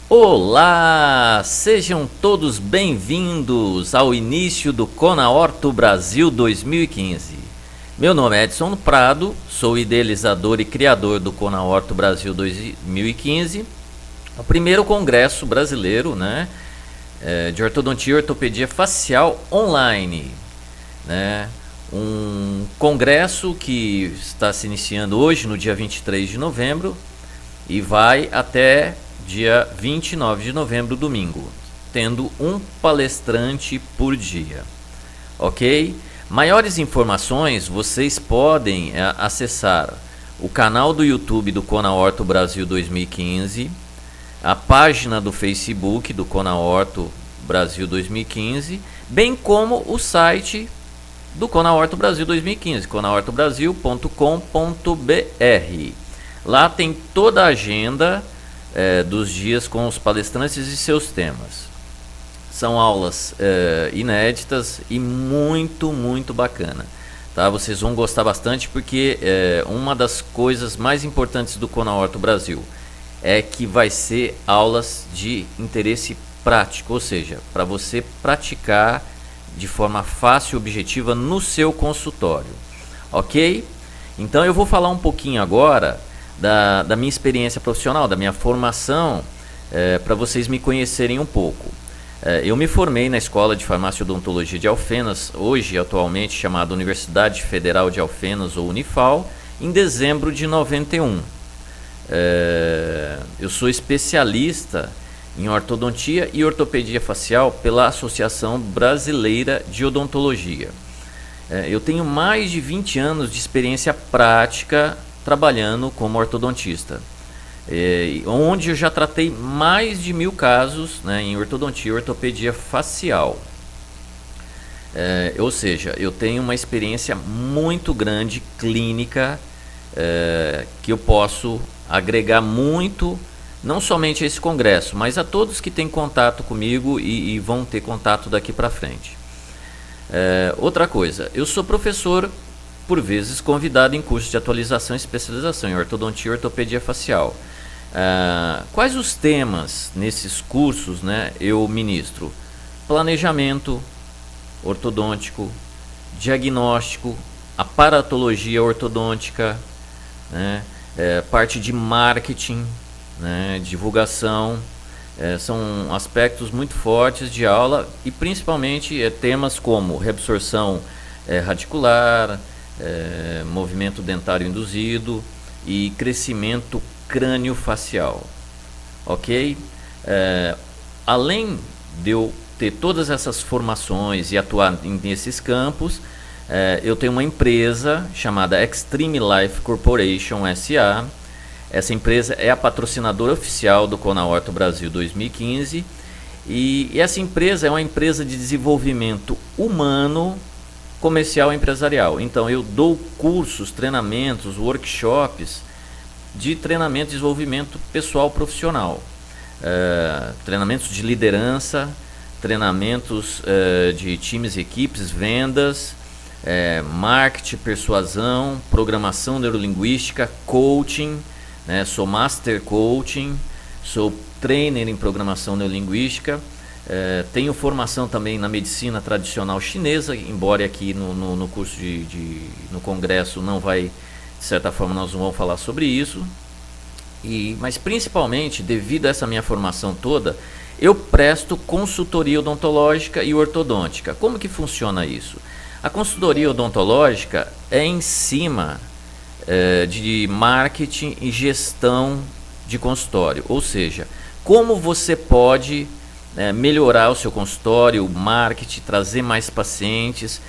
Olá, sejam todos bem-vindos ao início do ConaOrto Brasil 2015. Meu nome é Edson Prado, sou idealizador e criador do ConaOrto Brasil 2015, o primeiro congresso brasileiro, de ortodontia e ortopedia facial online, um congresso que está se iniciando hoje, no dia 23 de novembro, e vai até dia 29 de novembro, domingo, tendo um palestrante por dia, ok? Maiores informações vocês podem acessar o canal do YouTube do ConaOrto Brasil 2015, a página do Facebook do ConaOrto Brasil 2015, bem como o site do ConaOrto Brasil 2015, conaortobrasil.com.br. Lá tem toda a agenda dos dias com os palestrantes e seus temas. São aulas inéditas e muito bacana, tá? Vocês vão gostar bastante porque uma das coisas mais importantes do ConaOrto Brasil é que vai ser aulas de interesse prático, ou seja, para você praticar de forma fácil e objetiva no seu consultório, ok? Então eu vou falar um pouquinho agora da minha experiência profissional, da minha formação, para vocês me conhecerem um pouco. Eu me formei na Escola de Farmácia e Odontologia de Alfenas, hoje atualmente chamada Universidade Federal de Alfenas, ou Unifal, em dezembro de 91. Eu sou especialista em ortodontia e ortopedia facial pela Associação Brasileira de Odontologia. Eu tenho mais de 20 anos de experiência prática trabalhando como ortodontista, onde eu já tratei mais de 1000 casos, em ortodontia e ortopedia facial. Ou seja, eu tenho uma experiência muito grande clínica, que eu posso agregar muito, não somente a esse congresso, mas a todos que têm contato comigo e vão ter contato daqui para frente. Outra coisa, eu sou professor, por vezes convidado em cursos de atualização e especialização em ortodontia e ortopedia facial. Quais os temas nesses cursos eu ministro? Planejamento ortodôntico, diagnóstico, aparatologia ortodôntica, parte de marketing, divulgação, são aspectos muito fortes de aula e principalmente temas como reabsorção radicular, movimento dentário induzido e crescimento crânio-facial, ok? Além de eu ter todas essas formações e atuar nesses campos, eu tenho uma empresa chamada Extreme Life Corporation S.A. Essa empresa é a patrocinadora oficial do ConaOrto Brasil 2015 e essa empresa é uma empresa de desenvolvimento humano, comercial e empresarial. Então eu dou cursos, treinamentos, workshops de treinamento e desenvolvimento pessoal profissional, treinamentos de liderança, treinamentos de times e equipes, vendas, marketing, persuasão, programação neurolinguística, coaching, sou master coaching, sou trainer em programação neurolinguística. Tenho formação também na medicina tradicional chinesa, embora aqui no curso no congresso não vai, de certa forma nós não vamos falar sobre isso, mas principalmente devido a essa minha formação toda, eu presto consultoria odontológica e ortodôntica. Como que funciona isso? A consultoria odontológica é em cima de marketing e gestão de consultório, ou seja, como você pode melhorar o seu consultório, o marketing, trazer mais pacientes,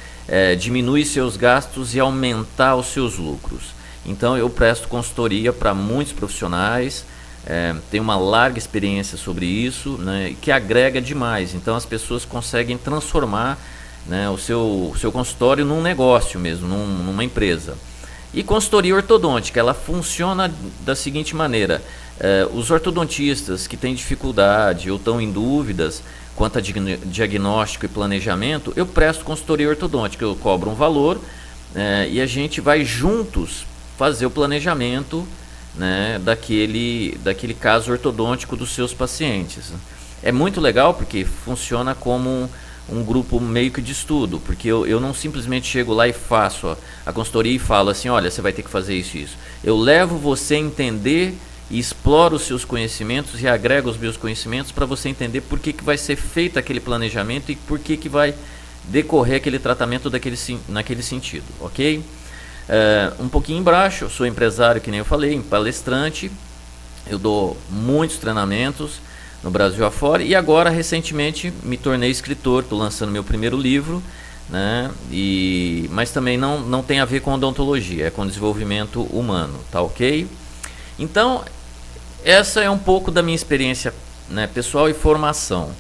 diminuir seus gastos e aumentar os seus lucros. Então eu presto consultoria para muitos profissionais, tenho uma larga experiência sobre isso, que agrega demais. Então as pessoas conseguem transformar o seu consultório num negócio mesmo, numa empresa. E consultoria ortodôntica, ela funciona da seguinte maneira: os ortodontistas que têm dificuldade ou estão em dúvidas quanto a diagnóstico e planejamento, eu presto consultoria ortodôntica, eu cobro um valor e a gente vai juntos fazer o planejamento né, daquele caso ortodôntico dos seus pacientes. É muito legal porque funciona como um grupo meio que de estudo, porque eu não simplesmente chego lá e faço a consultoria e falo assim, olha, você vai ter que fazer isso e isso. Eu levo você a entender e exploro os seus conhecimentos e agrego os meus conhecimentos para você entender por que vai ser feito aquele planejamento e por que vai decorrer aquele tratamento naquele sentido, ok? Um pouquinho embaixo, eu sou empresário, que nem eu falei, palestrante, eu dou muitos treinamentos no Brasil afora e agora recentemente me tornei escritor, estou lançando meu primeiro livro, né? Mas também não tem a ver com odontologia, é com desenvolvimento humano, tá ok? Então, essa é um pouco da minha experiência, né, pessoal e formação.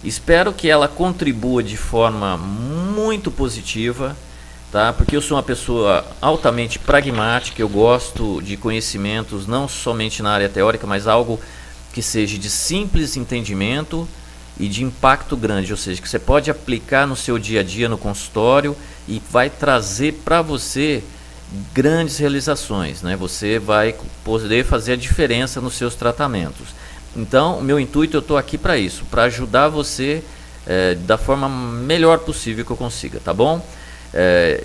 Espero que ela contribua de forma muito positiva, tá? Porque eu sou uma pessoa altamente pragmática, eu gosto de conhecimentos não somente na área teórica, mas algo que seja de simples entendimento e de impacto grande, ou seja, que você pode aplicar no seu dia a dia no consultório e vai trazer para você grandes realizações, né? Você vai poder fazer a diferença nos seus tratamentos. Então, o meu intuito, eu estou aqui para isso, para ajudar você da forma melhor possível que eu consiga, tá bom?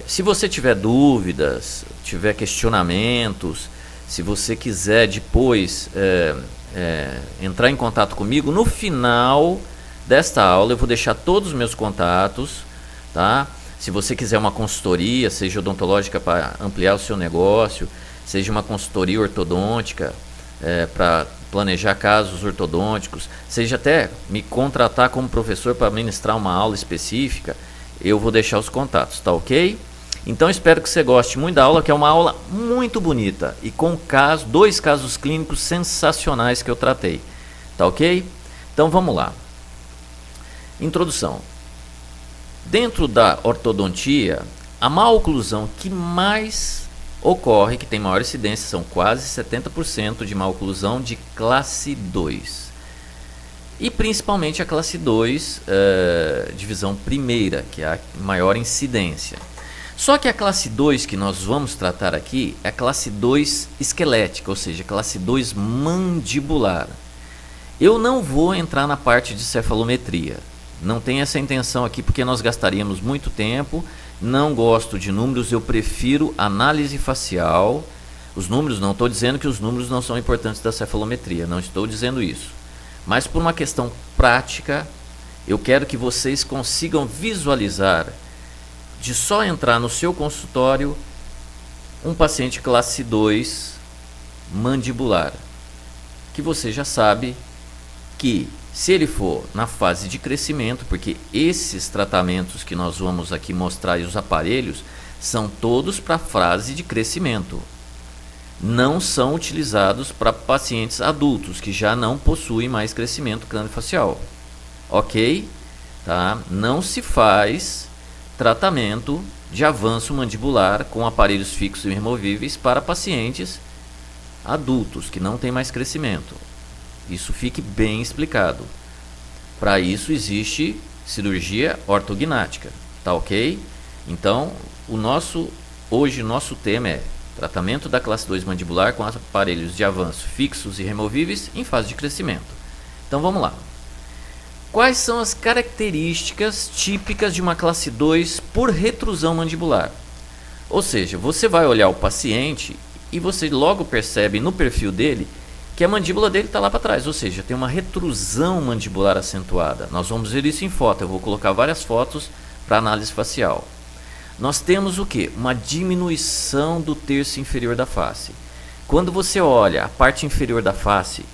Se você tiver dúvidas, tiver questionamentos, se você quiser depois entrar em contato comigo, no final desta aula eu vou deixar todos os meus contatos, tá? Se você quiser uma consultoria, seja odontológica para ampliar o seu negócio, seja uma consultoria ortodôntica para planejar casos ortodônticos, seja até me contratar como professor para ministrar uma aula específica, eu vou deixar os contatos, tá ok? Então espero que você goste muito da aula, que é uma aula muito bonita e com dois casos clínicos sensacionais que eu tratei, tá ok? Então vamos lá. Introdução. Dentro da ortodontia, a má oclusão que mais ocorre, que tem maior incidência, são quase 70% de má oclusão de classe 2. E principalmente a classe 2, divisão primeira, que é a maior incidência. Só que a classe 2 que nós vamos tratar aqui é a classe 2 esquelética, ou seja, classe 2 mandibular. Eu não vou entrar na parte de cefalometria. Não tenho essa intenção aqui porque nós gastaríamos muito tempo, não gosto de números, eu prefiro análise facial. Os números, não estou dizendo que os números não são importantes da cefalometria, não estou dizendo isso. Mas por uma questão prática, eu quero que vocês consigam visualizar, de só entrar no seu consultório, um paciente classe 2 mandibular, que você já sabe que se ele for na fase de crescimento, porque esses tratamentos que nós vamos aqui mostrar e os aparelhos são todos para fase de crescimento. Não são utilizados para pacientes adultos que já não possuem mais crescimento craniofacial. Ok? Tá? Não se faz tratamento de avanço mandibular com aparelhos fixos e removíveis para pacientes adultos que não têm mais crescimento. Isso fique bem explicado. Para isso existe cirurgia ortognática, tá ok? Então, hoje o nosso tema é tratamento da classe 2 mandibular com aparelhos de avanço fixos e removíveis em fase de crescimento. Então vamos lá. Quais são as características típicas de uma classe 2 por retrusão mandibular? Ou seja, você vai olhar o paciente e você logo percebe no perfil dele que a mandíbula dele está lá para trás, ou seja, tem uma retrusão mandibular acentuada. Nós vamos ver isso em foto, eu vou colocar várias fotos para análise facial. Nós temos o que? Uma diminuição do terço inferior da face. Quando você olha a parte inferior da face,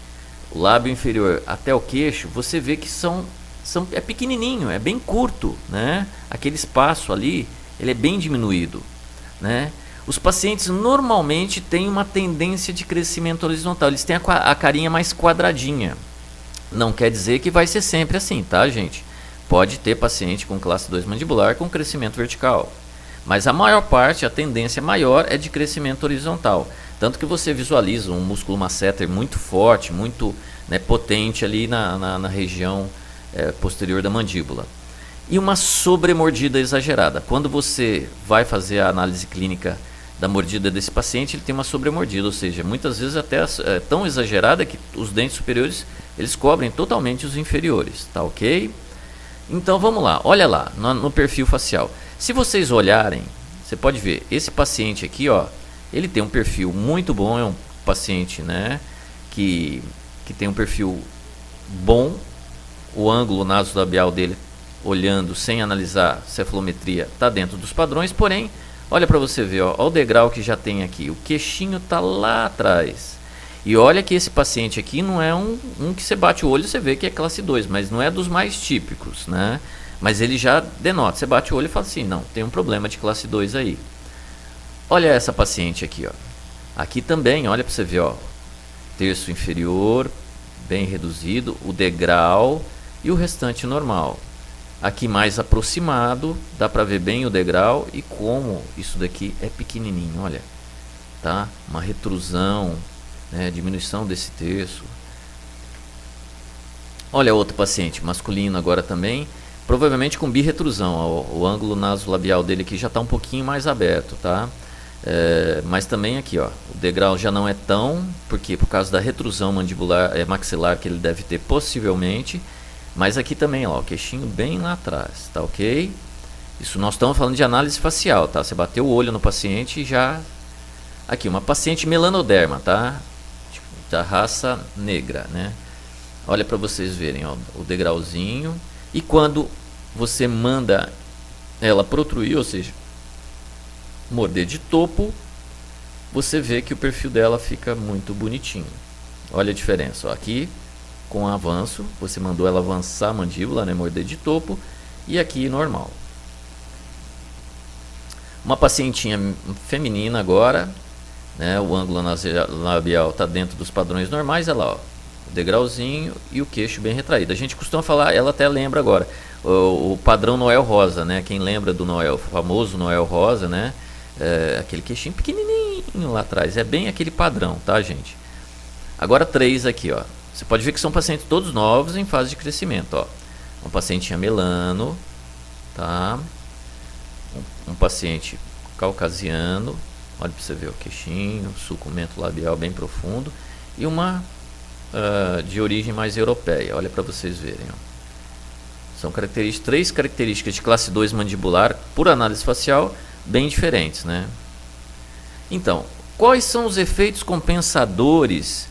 o lábio inferior até o queixo, você vê que é pequenininho, é bem curto, né? Aquele espaço ali, ele é bem diminuído, né? Os pacientes normalmente têm uma tendência de crescimento horizontal, eles têm a carinha mais quadradinha. Não quer dizer que vai ser sempre assim, tá, gente? Pode ter paciente com classe 2 mandibular com crescimento vertical, mas a maior parte, a tendência maior é de crescimento horizontal. Tanto que você visualiza um músculo masseter muito forte, muito, né, potente ali na região posterior da mandíbula. E uma sobremordida exagerada. Quando você vai fazer a análise clínica da mordida desse paciente, ele tem uma sobremordida, ou seja, muitas vezes até é tão exagerada que os dentes superiores eles cobrem totalmente os inferiores, tá ok? Então vamos lá, olha lá no perfil facial. Se vocês olharem, você pode ver, esse paciente aqui, ó, ele tem um perfil muito bom, é um paciente, né, que tem um perfil bom, o ângulo nasolabial dele, olhando sem analisar cefalometria, está dentro dos padrões, porém, olha para você ver, ó, o degrau que já tem aqui, o queixinho está lá atrás. E olha que esse paciente aqui não é um que você bate o olho e você vê que é classe 2, mas não é dos mais típicos, né? Mas ele já denota, você bate o olho e fala assim, não, tem um problema de classe 2 aí. Olha essa paciente aqui, ó. Aqui também, olha para você ver, ó, terço inferior, bem reduzido, o degrau e o restante normal. Aqui mais aproximado, dá para ver bem o degrau e como isso daqui é pequenininho, olha, tá? Uma retrusão, né? Diminuição desse terço. Olha outro paciente, masculino agora também, provavelmente com birretrusão, o ângulo nasolabial dele aqui já está um pouquinho mais aberto, tá? Mas também aqui, ó, o degrau já não é tão, porque por causa da retrusão mandibular, maxilar que ele deve ter possivelmente. Mas aqui também, ó, o queixinho bem lá atrás, tá ok? Isso nós estamos falando de análise facial, tá? Você bateu o olho no paciente e já... Aqui, uma paciente melanoderma, tá? Da raça negra, né? Olha para vocês verem, ó, o degrauzinho. E quando você manda ela protruir, ou seja, morder de topo, você vê que o perfil dela fica muito bonitinho. Olha a diferença, ó, aqui... Com avanço, você mandou ela avançar a mandíbula, né, morder de topo, e aqui normal. Uma pacientinha feminina agora, né, o ângulo nasolabial está dentro dos padrões normais, olha lá, ó, o degrauzinho e o queixo bem retraído. A gente costuma falar, ela até lembra agora, o padrão Noel Rosa, né, quem lembra do Noel, o famoso Noel Rosa, né, aquele queixinho pequenininho lá atrás, é bem aquele padrão, tá, gente? Agora 3 aqui, ó. Você pode ver que são pacientes todos novos em fase de crescimento, ó. Um paciente melano, tá? Um paciente caucasiano, olha para você ver o queixinho, sulcumento labial bem profundo, e uma de origem mais europeia, olha para vocês verem, ó. São três características de classe 2 mandibular, por análise facial, bem diferentes, né? Então, quais são os efeitos compensadores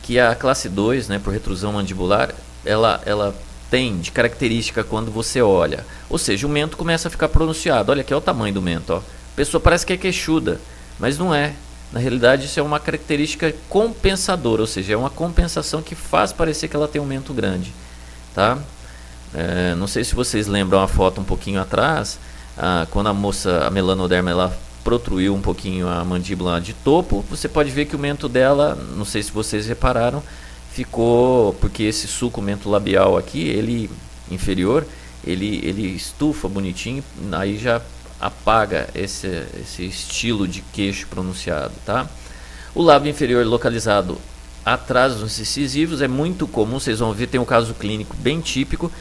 que a classe 2, né, por retrusão mandibular, ela tem de característica quando você olha? Ou seja, o mento começa a ficar pronunciado. Olha aqui, olha o tamanho do mento, ó. A pessoa parece que é queixuda, mas não é. Na realidade, isso é uma característica compensadora, ou seja, é uma compensação que faz parecer que ela tem um mento grande, tá? Não sei se vocês lembram a foto um pouquinho atrás, quando a moça, a melanoderma, ela protruiu um pouquinho a mandíbula de topo, você pode ver que o mento dela, não sei se vocês repararam, ficou, porque esse sulco mento labial aqui, ele inferior, ele estufa bonitinho, aí já apaga esse estilo de queixo pronunciado, tá? O lábio inferior localizado atrás dos incisivos é muito comum, vocês vão ver, tem um caso clínico bem típico,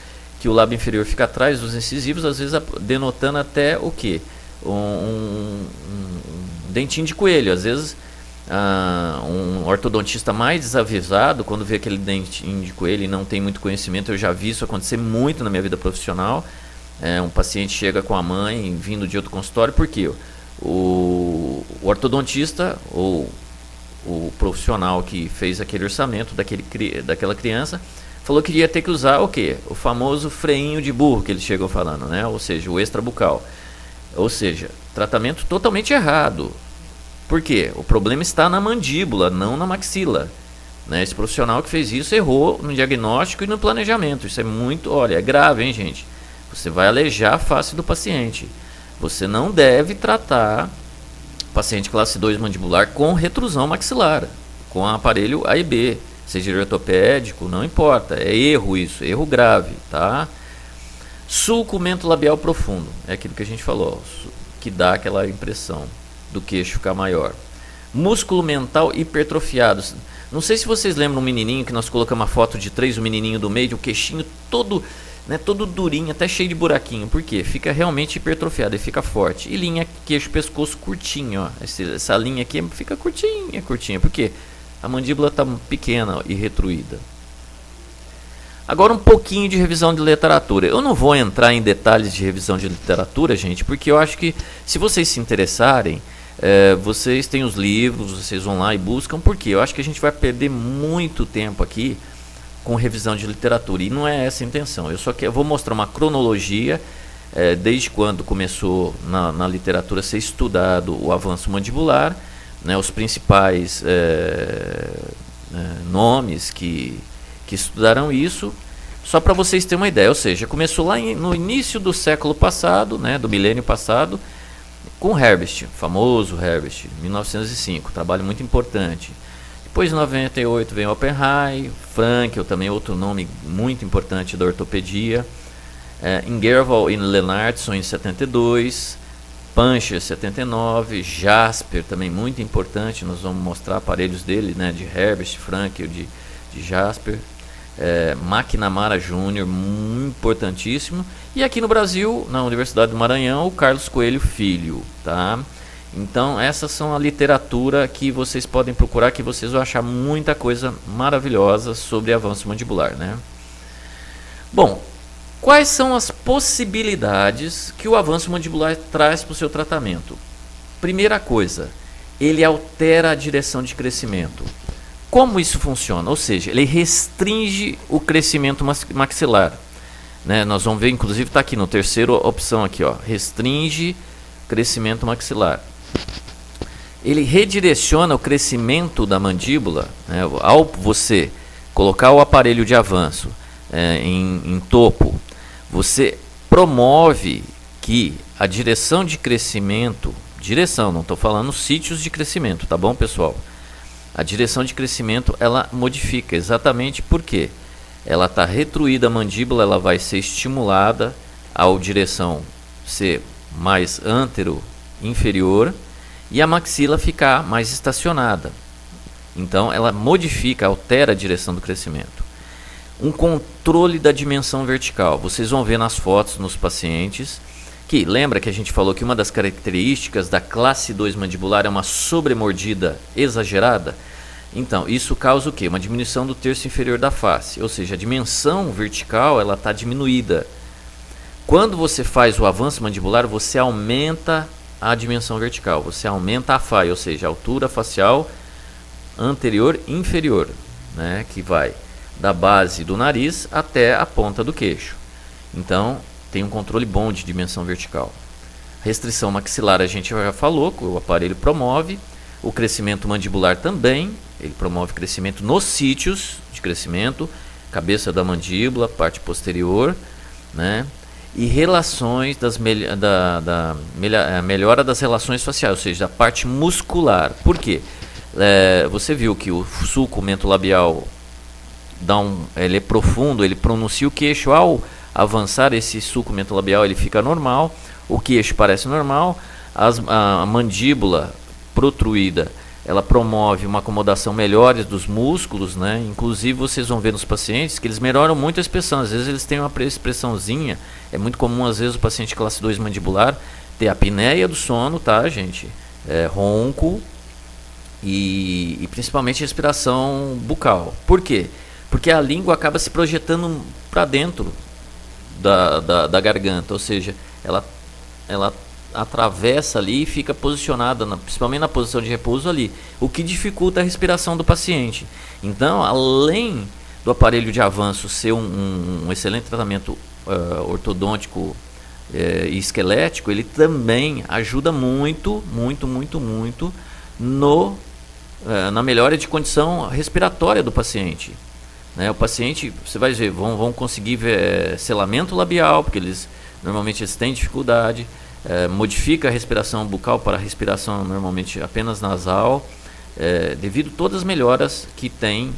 que o lábio inferior fica atrás dos incisivos, às vezes denotando até o que? Um dentinho de coelho. Às vezes um ortodontista mais desavisado, quando vê aquele dentinho de coelho e não tem muito conhecimento, eu já vi isso acontecer muito na minha vida profissional. Um paciente chega com a mãe vindo de outro consultório, porque o ortodontista ou o profissional que fez aquele orçamento daquela criança falou que iria ter que usar o quê? O famoso freinho de burro que eles chegam falando, né? Ou seja, o extrabucal. Ou seja, tratamento totalmente errado. Por quê? O problema está na mandíbula, não na maxila, né? Esse profissional que fez isso errou no diagnóstico e no planejamento. Isso é muito, olha, é grave, hein, gente? Você vai alejar a face do paciente. Você não deve tratar paciente classe 2 mandibular com retrusão maxilar, com aparelho A e B, seja ortopédico, não importa. É erro isso, erro grave, tá? Sulco mento labial profundo, é aquilo que a gente falou, que dá aquela impressão do queixo ficar maior. Músculo mental hipertrofiado. Não sei se vocês lembram um menininho que nós colocamos uma foto de 3, o menininho do meio, o queixinho todo né, todo durinho, até cheio de buraquinho. Por quê? Fica realmente hipertrofiado e fica forte. E linha queixo pescoço curtinho, ó. Essa linha aqui fica curtinha, curtinha. Por quê? A mandíbula está pequena e retruída. Agora um pouquinho de revisão de literatura. Eu não vou entrar em detalhes de revisão de literatura, gente, porque eu acho que se vocês se interessarem, vocês têm os livros, vocês vão lá e buscam, porque eu acho que a gente vai perder muito tempo aqui com revisão de literatura, e não é essa a intenção. Eu vou mostrar uma cronologia, desde quando começou na literatura ser estudado o avanço mandibular, né, os principais nomes que estudaram isso, só para vocês terem uma ideia. Ou seja, começou lá no início do século passado, né, do milênio passado, com Herbst, famoso Herbst, 1905, trabalho muito importante. Depois, em 98, vem Oppenheim, Frankel, também outro nome muito importante da ortopedia, Ingerval e Lennartson em 72, Pancher 79, Jasper também muito importante, nós vamos mostrar aparelhos dele, né, de Herbst, Frankel, de Jasper, McNamara Júnior, importantíssimo, e aqui no Brasil, na Universidade do Maranhão, o Carlos Coelho Filho, tá? Então essas são a literatura que vocês podem procurar, que vocês vão achar muita coisa maravilhosa sobre avanço mandibular, né? Bom, quais são as possibilidades que o avanço mandibular traz para o seu tratamento? Primeira coisa, ele altera a direção de crescimento. Como isso funciona? Ou seja, ele restringe o crescimento maxilar, né? Nós vamos ver, inclusive está aqui no terceiro opção aqui, ó, restringe crescimento maxilar. Ele redireciona o crescimento da mandíbula, né? Ao você colocar o aparelho de avanço em topo, você promove que a direção de crescimento, não estou falando sítios de crescimento, tá bom, pessoal? A direção de crescimento ela modifica, exatamente porque ela está retruída a mandíbula, ela vai ser estimulada ao direção ser mais antero-inferior e a maxila ficar mais estacionada. Então ela modifica, altera a direção do crescimento. Um controle da dimensão vertical. Vocês vão ver nas fotos nos pacientes que, lembra que a gente falou que uma das características da classe 2 mandibular é uma sobremordida exagerada? Então, isso causa o quê? Uma diminuição do terço inferior da face, ou seja, a dimensão vertical ela está diminuída. Quando você faz o avanço mandibular, você aumenta a dimensão vertical, você aumenta a FAI, ou seja, a altura facial anterior e inferior, né, que vai da base do nariz até a ponta do queixo. Então, tem um controle bom de dimensão vertical. Restrição maxilar a gente já falou, que o aparelho promove. O crescimento mandibular também, ele promove crescimento nos sítios de crescimento, cabeça da mandíbula, parte posterior, né? E relações melhora das relações faciais, ou seja, da parte muscular. Por quê? Você viu que o sulco mentolabial ele é profundo, ele pronuncia o queixo. Ao avançar esse sulco mentolabial, ele fica normal, o queixo parece normal, a mandíbula protruída, ela promove uma acomodação melhor dos músculos, né? Inclusive vocês vão ver nos pacientes que eles melhoram muito a expressão. Às vezes eles têm uma expressãozinha, é muito comum às vezes o paciente classe 2 mandibular ter a apneia do sono, tá, gente? Ronco e principalmente respiração bucal. Por quê? Porque a língua acaba se projetando para dentro da garganta, ou seja, ela atravessa ali e fica posicionada, principalmente na posição de repouso ali, o que dificulta a respiração do paciente. Então, além do aparelho de avanço ser um excelente tratamento ortodôntico e esquelético, ele também ajuda muito na melhora de condição respiratória do paciente. O paciente, você vai ver, vão conseguir ver selamento labial, porque normalmente eles têm dificuldade. Modifica a respiração bucal para a respiração normalmente apenas nasal, devido a todas as melhoras que tem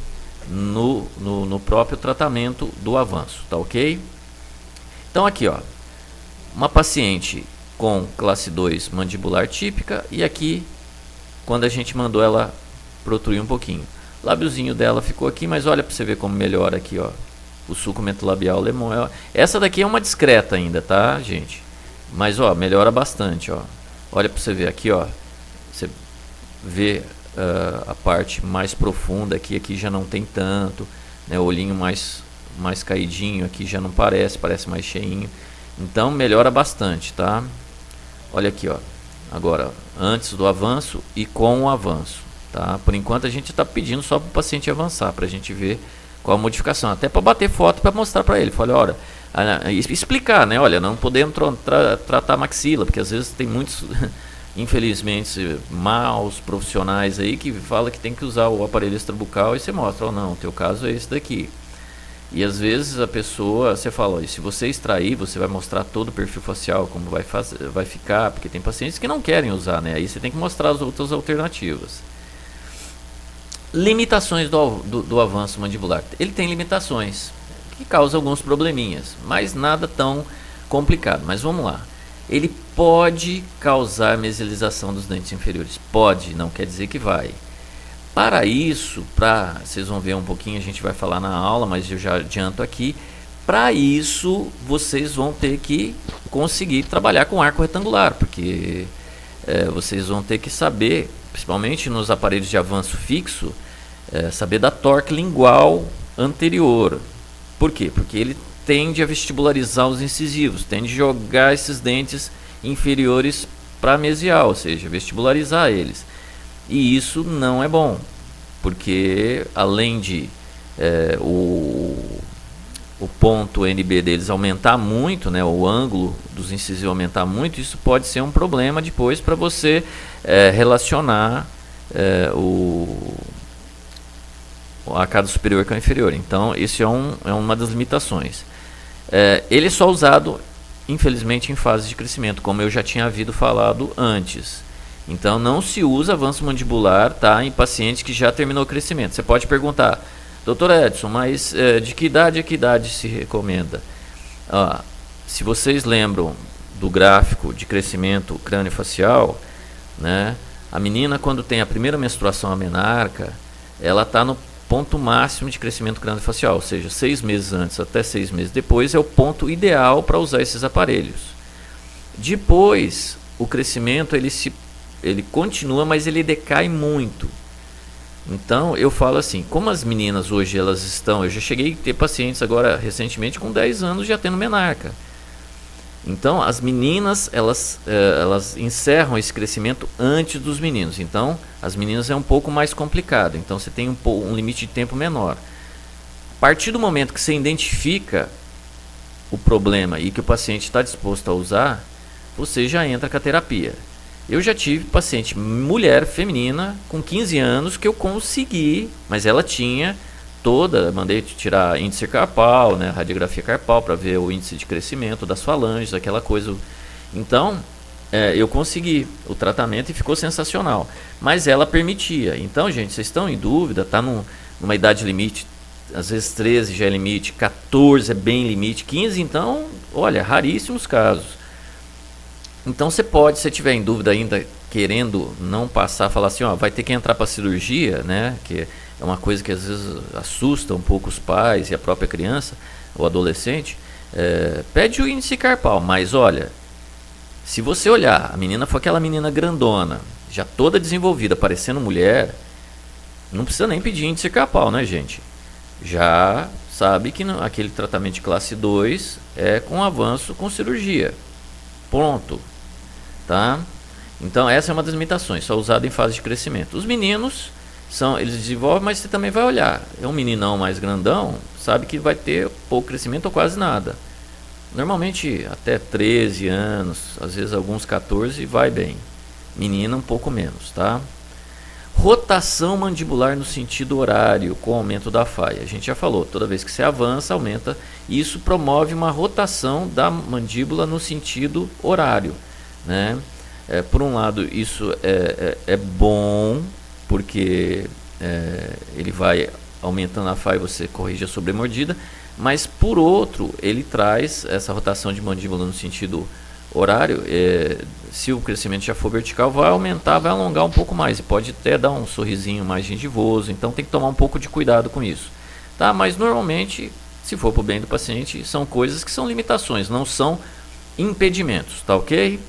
no próprio tratamento do avanço, tá ok? Então aqui, ó, uma paciente com classe 2 mandibular típica, e aqui quando a gente mandou ela protruir um pouquinho, o lábiozinho dela ficou aqui, mas olha para você ver como melhora aqui, ó, o sulco mentolabial lemon. Essa daqui é uma discreta ainda, tá, gente? Mas, ó, melhora bastante, ó. Olha para você ver aqui, ó. Você vê a parte mais profunda aqui, aqui já não tem tanto, né? O olhinho mais caidinho aqui já não parece mais cheinho. Então melhora bastante, tá? Olha aqui, ó. Agora, antes do avanço e com o avanço, tá? Por enquanto a gente está pedindo só para o paciente avançar, para a gente ver qual a modificação, até para bater foto, para mostrar para ele. Olha, olha, explicar, né? Olha, não podemos tratar maxila, porque às vezes tem muitos infelizmente maus profissionais aí que falam que tem que usar o aparelho extrabucal, e você mostra, oh, não, o teu caso é esse daqui. E às vezes a pessoa, você fala, oh, se você extrair, você vai mostrar todo o perfil facial, como vai ficar, porque tem pacientes que não querem usar, né? Aí você tem que mostrar as outras alternativas. Limitações do avanço mandibular. Ele tem limitações que causam alguns probleminhas, mas nada tão complicado. Mas vamos lá. Ele pode causar mesilização dos dentes inferiores. Pode, não quer dizer que vai. Para isso, vocês vão ver um pouquinho, a gente vai falar na aula, mas eu já adianto aqui. Para isso, vocês vão ter que conseguir trabalhar com arco retangular, porque vocês vão ter que saber, principalmente nos aparelhos de avanço fixo, saber da torque lingual anterior. Por quê? Porque ele tende a vestibularizar os incisivos, tende a jogar esses dentes inferiores para mesial, ou seja, vestibularizar eles. E isso não é bom, porque além de o ponto NB deles aumentar muito, né, o ângulo dos incisivos aumentar muito, isso pode ser um problema depois para você relacionar a arcada superior com a inferior. Então, isso é uma das limitações. Ele é só usado, infelizmente, em fase de crescimento, como eu já tinha havido falado antes. Então, não se usa avanço mandibular, tá, em paciente que já terminou o crescimento. Você pode perguntar, doutor Edson, mas de que idade a que idade se recomenda? Se vocês lembram do gráfico de crescimento crânio-facial, né, a menina, quando tem a primeira menstruação amenarca, ela está no ponto máximo de crescimento crânio-facial, ou seja, 6 meses antes até 6 meses depois é o ponto ideal para usar esses aparelhos. Depois, o crescimento ele continua, mas ele decai muito. Então, eu falo assim, como as meninas hoje elas estão, eu já cheguei a ter pacientes agora recentemente com 10 anos já tendo menarca. Então, as meninas, elas encerram esse crescimento antes dos meninos. Então, as meninas é um pouco mais complicado. Então, você tem um limite de tempo menor. A partir do momento que você identifica o problema e que o paciente está disposto a usar, você já entra com a terapia. Eu já tive paciente mulher feminina com 15 anos que eu consegui, mas ela tinha mandei tirar índice carpal, né, radiografia carpal para ver o índice de crescimento das falanges, aquela coisa. Então, eu consegui o tratamento e ficou sensacional. Mas ela permitia. Então, gente, vocês estão em dúvida, está numa idade limite, às vezes 13 já é limite, 14 é bem limite, 15 então, olha, raríssimos casos. Então você pode, se tiver em dúvida ainda, querendo não passar, falar assim, ó, vai ter que entrar para cirurgia, né, que é uma coisa que às vezes assusta um pouco os pais e a própria criança ou adolescente, pede o índice carpal, mas olha, se você olhar, a menina foi aquela menina grandona, já toda desenvolvida, parecendo mulher, não precisa nem pedir índice carpal, né, gente? Já sabe que aquele tratamento de classe 2 é com avanço com cirurgia. Pronto. Tá? Então essa é uma das limitações, só usado em fase de crescimento. Os meninos, eles desenvolvem, mas você também vai olhar. É um meninão mais grandão, sabe que vai ter pouco crescimento ou quase nada. Normalmente até 13 anos, às vezes alguns 14, vai bem. Menina um pouco menos, tá? Rotação mandibular no sentido horário com o aumento da faia. A gente já falou, toda vez que você avança, aumenta. E isso promove uma rotação da mandíbula no sentido horário, né? Por um lado, isso é bom, porque ele vai aumentando a faia e você corrige a sobremordida. Mas, por outro, ele traz essa rotação de mandíbula no sentido horário, se o crescimento já for vertical, vai aumentar, vai alongar um pouco mais e pode até dar um sorrisinho mais gengivoso, então tem que tomar um pouco de cuidado com isso, tá? Mas normalmente Se for para o bem do paciente, são coisas que são limitações, não são impedimentos, tá ok?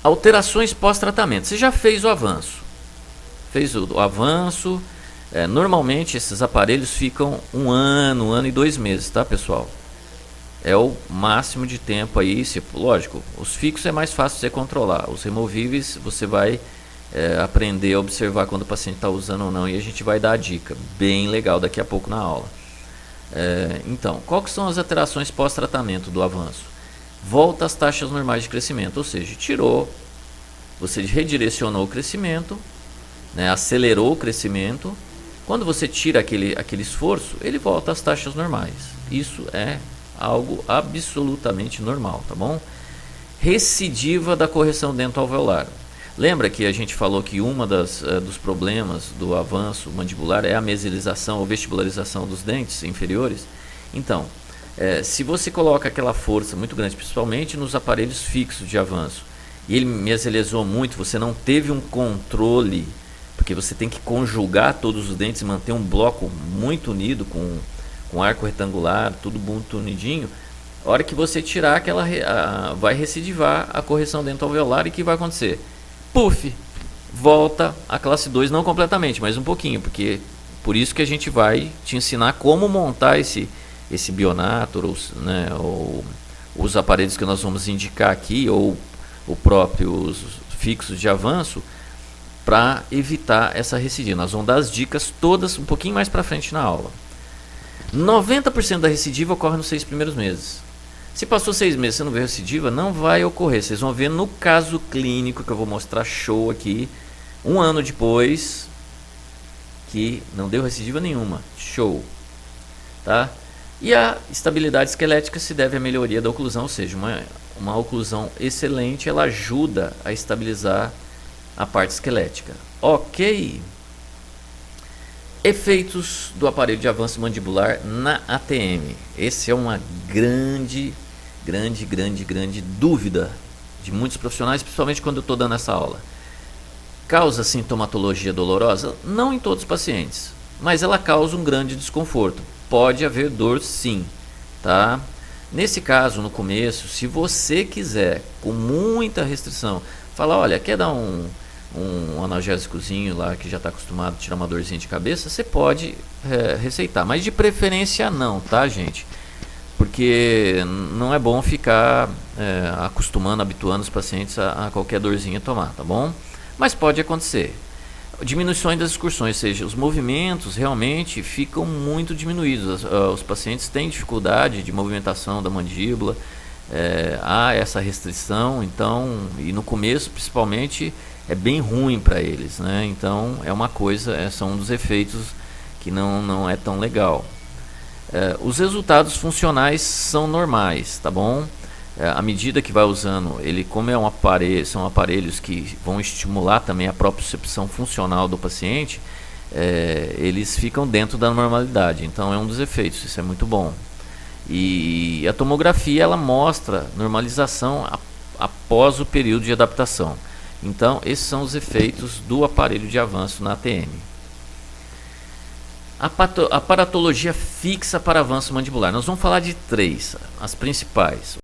Alterações pós-tratamento. Você já fez o avanço. Fez o avanço. Normalmente esses aparelhos ficam um ano e 2 meses, tá, pessoal? É o máximo de tempo aí. Lógico, os fixos é mais fácil você controlar. Os removíveis você vai aprender a observar quando o paciente está usando ou não. E a gente vai dar a dica bem legal daqui a pouco na aula. Então, quais são as alterações pós-tratamento do avanço? Volta às taxas normais de crescimento, ou seja, você redirecionou o crescimento, né, acelerou o crescimento. Quando você tira aquele esforço, ele volta às taxas normais. Isso é algo absolutamente normal, tá bom? Recidiva da correção dentoalveolar. Lembra que a gente falou que dos problemas do avanço mandibular é a mesilização ou vestibularização dos dentes inferiores? Então, se você coloca aquela força muito grande, principalmente nos aparelhos fixos de avanço, e ele mesilizou muito, você não teve um controle, porque você tem que conjugar todos os dentes e manter um bloco muito unido com arco retangular, tudo muito unidinho. A hora que você tirar vai recidivar a correção dentoalveolar e o que vai acontecer? Puf, volta a classe 2, não completamente, mas um pouquinho, porque por isso que a gente vai te ensinar como montar esse Bionator, né, ou os aparelhos que nós vamos indicar aqui, ou o próprios fixos de avanço, para evitar essa recidiva. Nós vamos dar as dicas todas um pouquinho mais para frente na aula. 90% da recidiva ocorre nos 6 primeiros meses. Se passou 6 meses e você não vê recidiva, não vai ocorrer. Vocês vão ver no caso clínico, que eu vou mostrar show aqui, 1 ano depois, que não deu recidiva nenhuma. Show. Tá? E a estabilidade esquelética se deve à melhoria da oclusão, ou seja, uma oclusão excelente, ela ajuda a estabilizar a parte esquelética. Ok? Efeitos do aparelho de avanço mandibular na ATM. Esse é uma grande dúvida de muitos profissionais, principalmente quando eu estou dando essa aula. Causa sintomatologia dolorosa? Não em todos os pacientes, mas ela causa um grande desconforto. Pode haver dor sim, tá? Nesse caso, no começo, se você quiser, com muita restrição, falar, olha, quer dar um analgésicozinho lá que já está acostumado a tirar uma dorzinha de cabeça, você pode receitar, mas de preferência não, tá, gente? Porque não é bom ficar habituando os pacientes a qualquer dorzinha tomar, tá bom? Mas pode acontecer. Diminuições das excursões, ou seja, os movimentos realmente ficam muito diminuídos. Os pacientes têm dificuldade de movimentação da mandíbula, há essa restrição, então, e no começo principalmente é bem ruim para eles, né? Então é uma coisa, são um dos efeitos que não é tão legal. Os resultados funcionais são normais, tá bom? À medida que vai usando, como são aparelhos que vão estimular também a propriocepção funcional do paciente, eles ficam dentro da normalidade. Então é um dos efeitos, isso é muito bom. E a tomografia ela mostra normalização após o período de adaptação. Então esses são os efeitos do aparelho de avanço na ATM. A paratologia fixa para avanço mandibular. Nós vamos falar de 3, as principais.